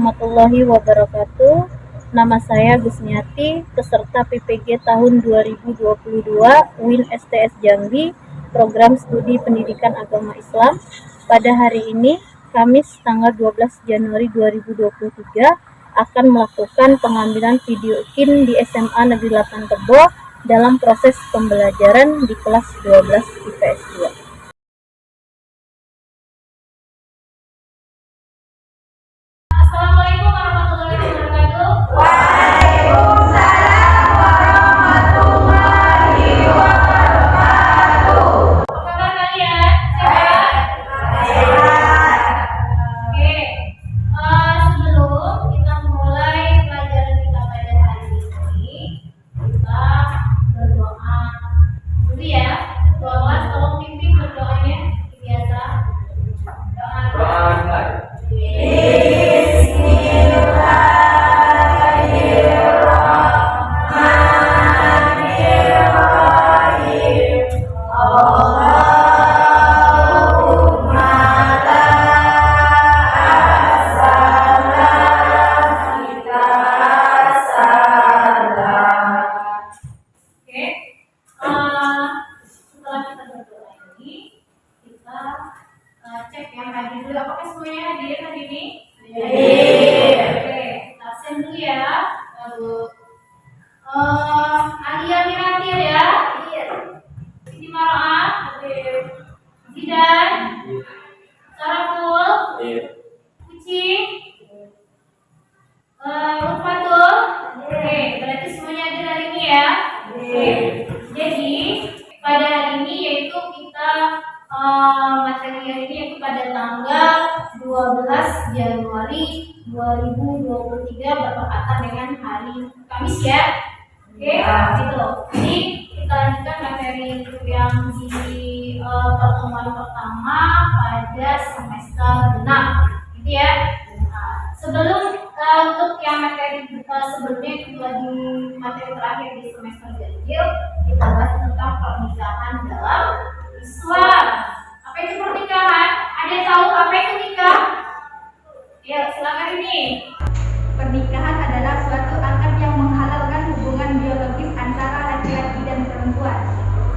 warahmatullahi wabarakatuh. Nama saya Gusniati, peserta PPG tahun 2022 UIN STS Jambi, Program Studi Pendidikan Agama Islam. Pada hari ini, Kamis tanggal 12 Januari 2023, akan melakukan pengambilan video KIN di SMA Negeri 8 Tebo dalam proses pembelajaran di kelas 12 IPS 2. Assalamualaikum warahmatullahi wabarakatuh. Waalaikumsalam warahmatullahi wabarakatuh. Apa kabar kalian? Sehat? Sehat. Oke. Sebelum kita mulai pelajaran kita pada hari ini, kita berdoa dulu ya. Doa, tolong pimpin berdoanya biasa. Doa. Oke, setelah kita berdoa ini, kita cek yang hadir dulu. Apakah semuanya hadir hari ini? Hadir. Oke, kita absen dulu ya. Lalu, Alia Miratir ya. Siti Maroah. Zidan. Saraful. Kucing. Lufatul. Oke, berarti semuanya hadir hari ini ya. Oke, jadi pada hari ini yaitu kita materi hari ini yaitu pada tanggal 12 Januari 2023 bertepatan dengan hari Kamis ya. Oke, gitu. Jadi kita lanjutkan materi yang di pertemuan pertama pada semester 6 gitu ya. Sebelum untuk yang materi sebelumnya itu di materi terakhir di semester ganjil, kita bahas tentang pernikahan dalam Islam. Apa itu pernikahan? Ada yang tahu apa itu nikah? Ya, silakan ini. Pernikahan adalah suatu akad yang menghalalkan hubungan biologis antara laki-laki dan perempuan.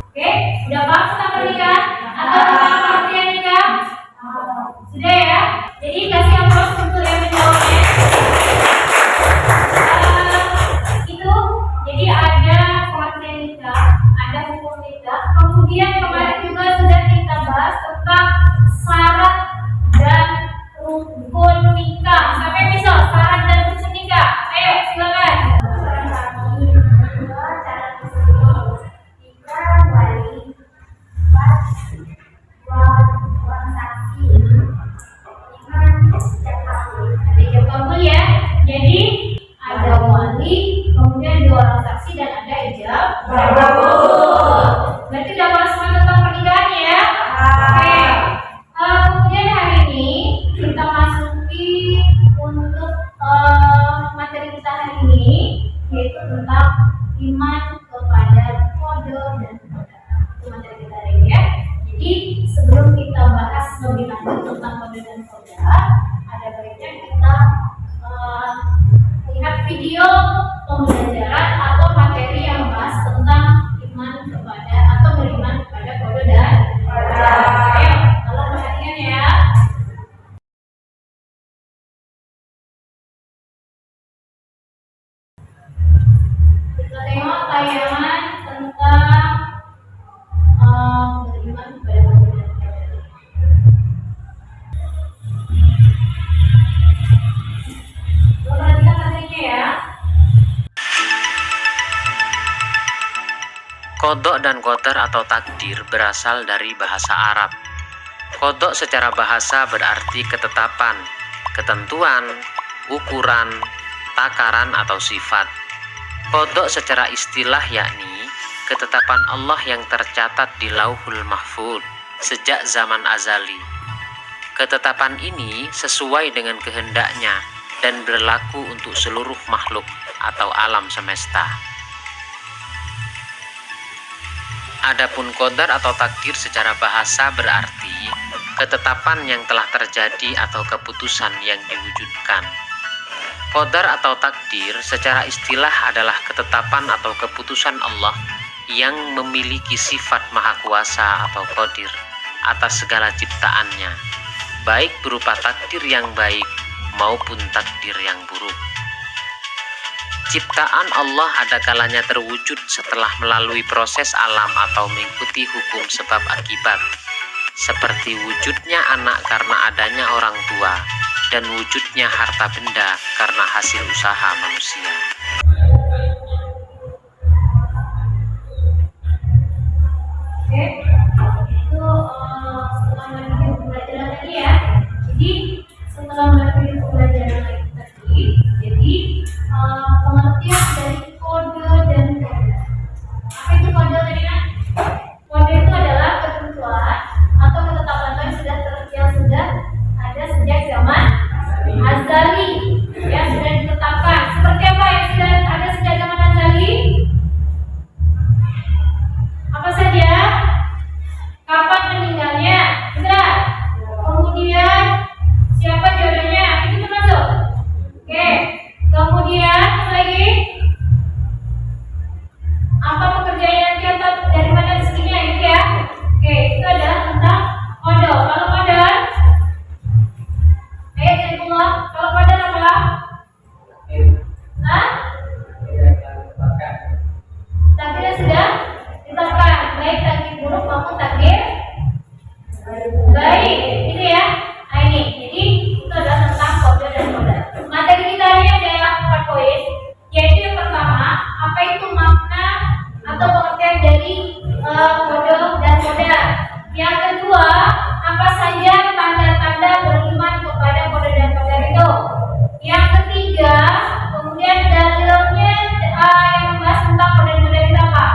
Oke, sudah paham tentang pernikahan? Atau tentang pengertian nikah? Sudah ya? Jadi kasih amplop untuk yang menjawabnya. Itu, jadi ada pengertian nikah, ada hukum nikah. Kemudian kemarin juga sudah kita bahas tentang syarat dan rukun nikah. Sampai misal syarat dan rukun nikah. Ayo, silakan. Ada ijab kabul ya. Jadi ada wali, kemudian 2 orang saksi dan ada ijab kabul. Berarti udah paham semua tentang pernikahan ya. Oke. Kemudian hari ini kita masuki untuk materi kita hari ini yaitu tentang iman kepada kode dan kodar. Itu materi kita hari ini ya. Jadi sebelum kita bahas lebih lanjut tentang kode dan kodar, ada baiknya kita lihat video pembelajaran atau materi yang membahas tentang iman kepada atau beriman kepada kode dan kodar. Ayo, tolong perhatikan ya. Kita tengok tayangan tentang beriman kepada kode dan kodar. Perhatikan materinya ya. Qadha dan qadar atau takdir berasal dari bahasa Arab. Qadha secara bahasa berarti ketetapan, ketentuan, ukuran, takaran atau sifat. Qadha secara istilah yakni ketetapan Allah yang tercatat di Lauhul Mahfuz sejak zaman azali. Ketetapan ini sesuai dengan kehendaknya dan berlaku untuk seluruh makhluk atau alam semesta. Adapun qadar atau takdir secara bahasa berarti ketetapan yang telah terjadi atau keputusan yang diwujudkan. Qadar atau takdir secara istilah adalah ketetapan atau keputusan Allah yang memiliki sifat maha kuasa atau qadir atas segala ciptaannya, baik berupa takdir yang baik maupun takdir yang buruk. Ciptaan Allah ada kalanya terwujud setelah melalui proses alam atau mengikuti hukum sebab akibat, seperti wujudnya anak karena adanya orang tua, dan wujudnya harta benda karena hasil usaha manusia. Oke, itu setelah melalui pembelajaran tadi ya. Jadi setelah melalui pembelajaran tadi, jadi pengertian dari kode dan kode. Apa itu kode tadi kan? Kode itu adalah ketentuan atau ketetapan yang sudah ada sejak zaman azali, yang sudah ditetapkan. Seperti apa yang sudah ada sejak zaman azali? Apa saja? Kapan meninggalnya? Indra. Kemudian siapa jodohnya? Itu termasuk. Oke. Kemudian apa lagi? Apa pekerjaan nanti atau dari mana rezekinya itu ya? Oke, itu adalah tentang kodok. Kalau kodok, kalau kodok apa? Hah? Takdir sudah ditetapkan, baik takdir buruk maupun takdir baik, gitu ya. Nah ini, jadi itu adalah tentang kode dan kode. Materi kita ini ada 4 poin, yaitu yang pertama, apa itu makna atau pengertian dari kode dan kode. Yang kedua, apa saja tanda-tanda beriman kepada kode dan kode itu. Yang ketiga, kemudian dalilnya yang membahas tentang kode dan kode itu apa.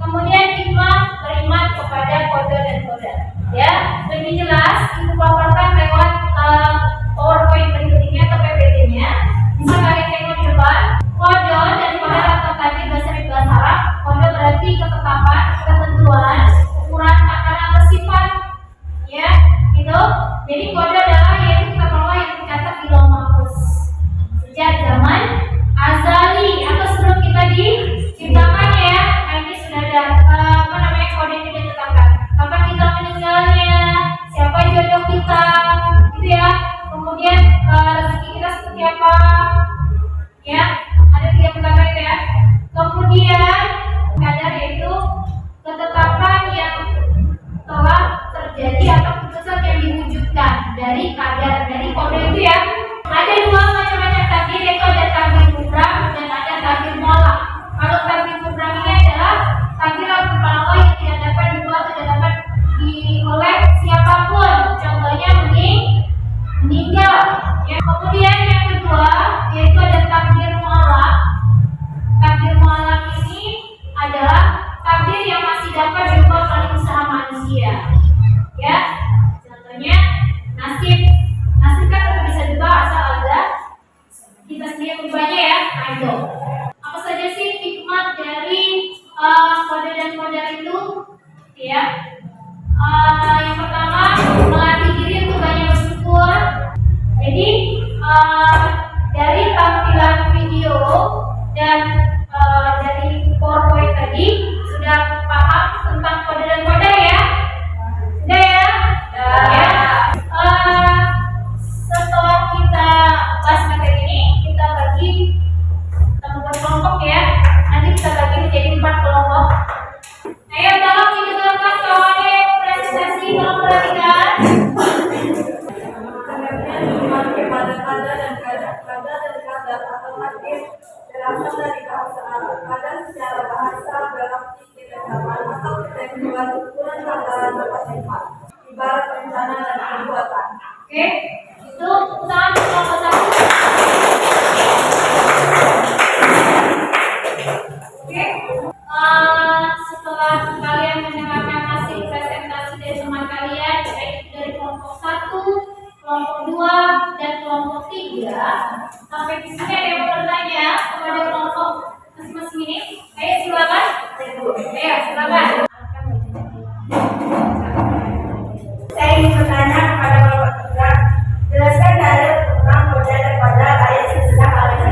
Kemudian hikmah beriman kepada kode dan kode. Ya, lebih jelas itu paparkan lewat PowerPoint berikut ini atau PPT-nya. Bisa kalian tengok di depan. Kode dan kode atau tadi bahasa Arab. Kode berarti ketetapan, ketentuan, ukuran, takaran atau sifat. Ya, gitu. Jadi kode adalah yaitu kata yang tercatat di lauh mahfuz sejak zaman azali atau sebelum kita diciptakan ya. Nah, ini sudah ada kode yang ditetapkan. Kapan kita meninggalnya, siapa jodoh kita, gitu ya. Kemudian rezeki kita seperti apa, ya. Ada 3 perkara itu ya. Kemudian kadar yaitu ketetapan yang telah terjadi atau putusan yang diwujudkan dari kadar dari kode itu ya. Ada 2 macam-macam takdir, yaitu ada takdir mubram dan ada takdir mu'allaq. Kalau takdir mubram ini adalah takdir Allah yang tidak dapat dibuat atau tidak dapat oleh siapapun. Contohnya meninggal. Ya. Kemudian yang kedua yaitu ada takdir mu'allaq. Takdir mu'allaq ini adalah takdir yang masih dapat diubah oleh usaha manusia. Ya. Contohnya nasib kan tetap bisa diubah asal ada kita sendiri ubahnya ya. Nah itu. Apa saja sih hikmat dari kode dan kode itu? Ya. Yang pertama melatih diri untuk banyak bersyukur. Jadi dari tampilan video dan dari PowerPoint tadi sudah paham tentang kode dan kode ya? Sudah ya? Ya. Setelah kita bahas materi ini, kita bagi membuat kelompok ya. Nanti kita bagi menjadi 4 kelompok. Ayo tolong didengarkan kawannya presentasi, tolong perhatikan. Kepada kada dan kadar atau takdir berasal dari bahasa Arab. Kada secara bahasa berarti ketetapan atau ketentuan ukuran takaran atau sifat, ibarat rencana dan perbuatan. Oke, itu usaha kelompok 1. Oke, setelah kalian mendengarkan hasil presentasi dari teman kalian, baik dari kelompok 1, kelompok 2, dan kelompok 3, sampai di sini ada yang mau bertanya kepada kelompok masing-masing ini? Ayo silakan. Ayo silakan. Saya ingin bertanya kepada Bapak Indra, jelaskan dalil tentang kode dan kode ayat 1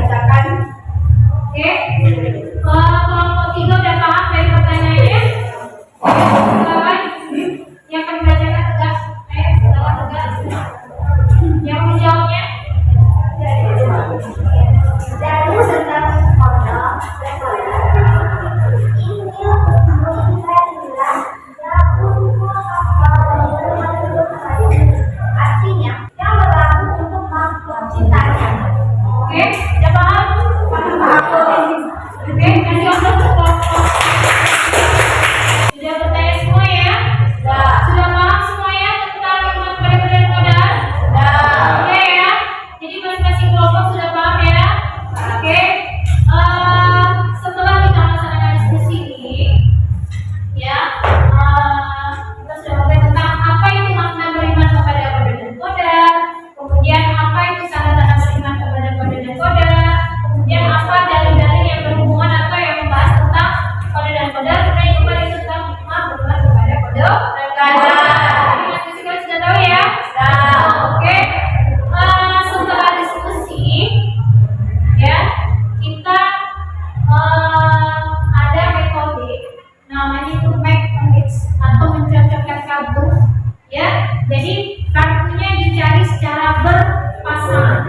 Ya, jadi kartunya dicari secara berpasangan.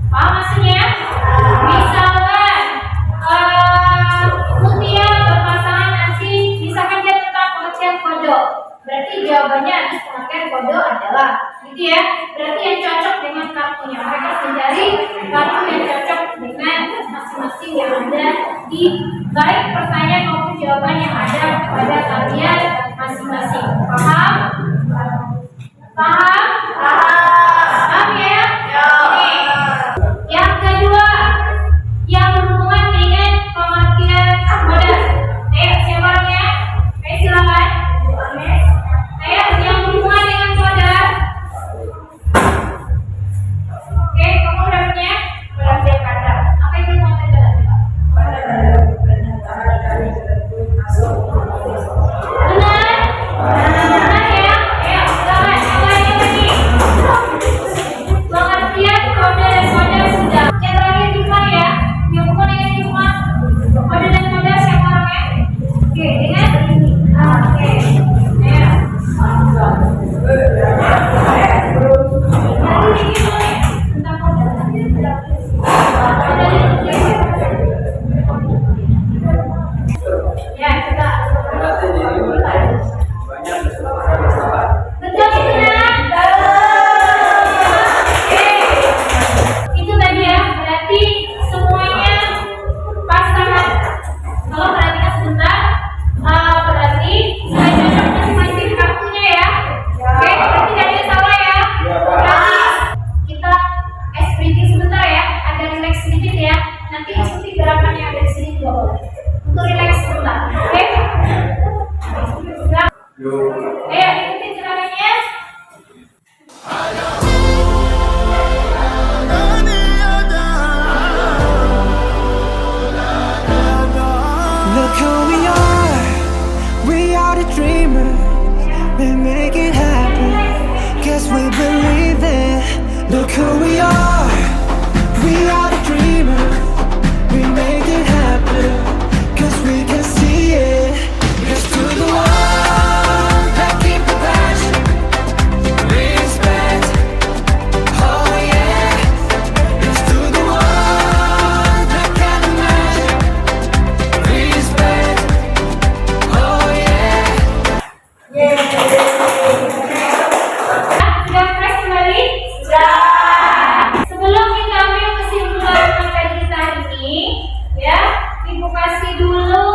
Paham maksudnya? Misalkan Mutia berpasangan Asih, misalkan dia tentang pengertian kodok, berarti jawabannya atas pengertian kodok adalah, gitu ya. Berarti yang cocok dengan kartunya. Mereka harus mencari kartu yang cocok dengan masing-masing yang ada di baik pertanyaan maupun jawaban yang ada pada kalian masing-masing. Paham? Paham? Paham ya? Oke. Yang kedua, yang berhubungan dengan pengertian modal. Ayo, siapa orangnya? Ayo silakan. Ayo, yang berhubungan dengan modal. Oke, kamu udah punya? Udah siap kata. Apa itu modal? Benar? Benar ya? Ayo, silakan. Yang lainnya lagi. Pengertian kode dan modal sudah. Yang terakhir Jumlah ya. Yang bukan dengan Jumlah. Kode dan modal siapa orangnya? Oke, dengan ini. Oke. Ayo. Lagi dikit boleh. Tentang modal. Ya, coba. Betul itu kan? Itu tadi ya, berarti semuanya pasangan. Kalau perhatikan sebentar, berarti sudah cocok masing-masing kartunya ya. Oke, berarti tidak ada salah ya. Berarti kita breathing sebentar ya, ada relax sedikit ya. Nanti ikuti gerakan yang ada di sini juga boleh. Untuk relax sebentar, oke? Ayo ikuti gerakannya. Look who we are. We are the dreamers. We make it happen. Guess we believe it. Look who we are. We are the dreamers. We make it happen. Cause we can see it. Here's to the one that keep the passion. Respect. Oh yeah. Here's to the one that can imagine. Respect. Oh yeah. Sudah fresh kembali? Sudah. Sebelum kita ambil kesimpulan materi kita hari ini, ya, Ibu kasih dulu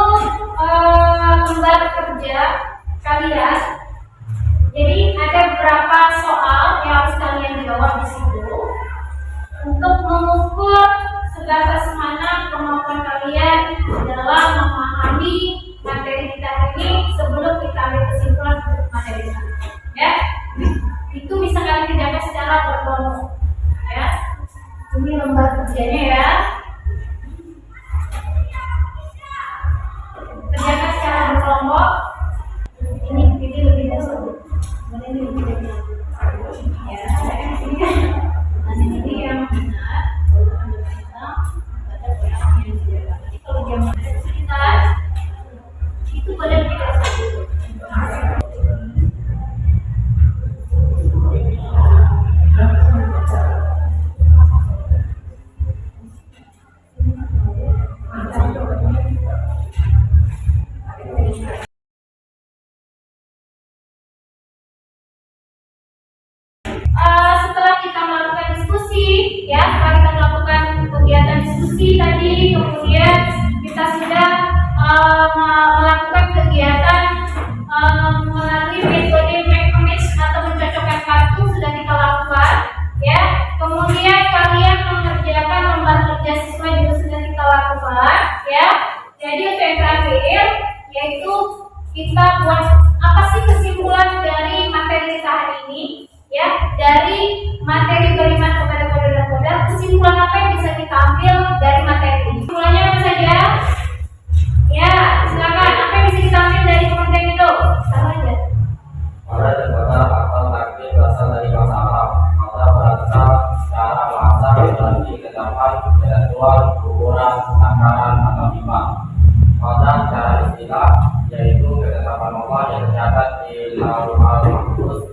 lembar kerja kalian. Jadi ada beberapa soal yang harus kalian jawab di situ untuk mengukur sebatas mana kemampuan kalian dalam memahami materi kita hari ini sebelum kita ambil kesimpulan untuk materi kita. Ya, itu bisa kalian kerjakan secara berkelompok. Ya, ini lembar kerjanya ya. Kerjakan secara berkelompok. Ini lebih dasar. Ini lebih dasar. Ya, nanti ini yang benar. Baru kita pada yang disediakan. Jadi kalau jam sekitar itu pada lebih dasar. Setelah kita melakukan diskusi, ya, setelah kita melakukan kegiatan diskusi tadi, kemudian kita sudah melakukan kegiatan melalui metode make a match atau mencocokkan kartu sudah kita lakukan, ya. Kemudian kalian mengerjakan lembar kerja sesuai dengan sudah kita lakukan, ya. Jadi untuk yang terakhir yaitu kita buat apa sih kesimpulan dari materi kita hari ini? Ya, dari materi beriman kepada kode dan modal, kesimpulan apa yang bisa kita ambil dari materi ini? Kesimpulannya apa saja? Ya, silakan. Apa yang bisa kita ambil dari pengertian itu? Sama aja. Pada dan kata atau takdir berasal dari bahasa Arab. Kata berasal secara bahasa berarti kedapan, ketentuan, ukuran, takaran atau timbang. Pada secara istilah yaitu ketetapan Allah yang tercatat di Lauhul Mahfuz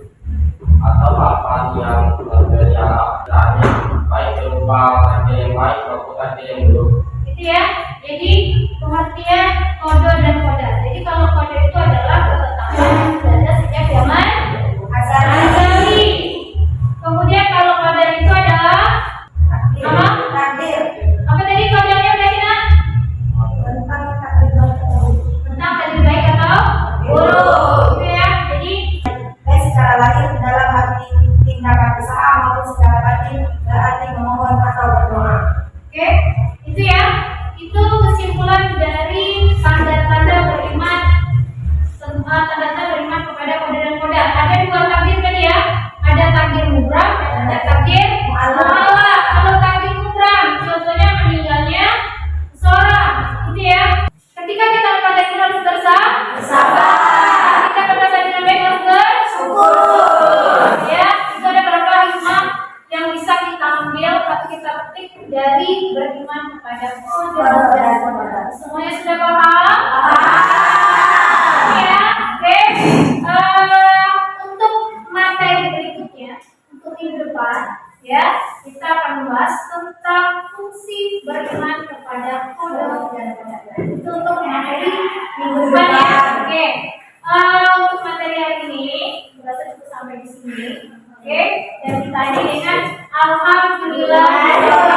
kepada kodok dan kodok. Semuanya sudah paham? Ya, oke. Untuk materi berikutnya, untuk minggu depan, ya, kita akan membahas tentang fungsi beriman kepada kodok dan kodok. Itu untuk materi minggu depan ya. Oke. Untuk materi hari ini, kita cukup sampai di sini. Oke, dan kita akhiri dengan alhamdulillah.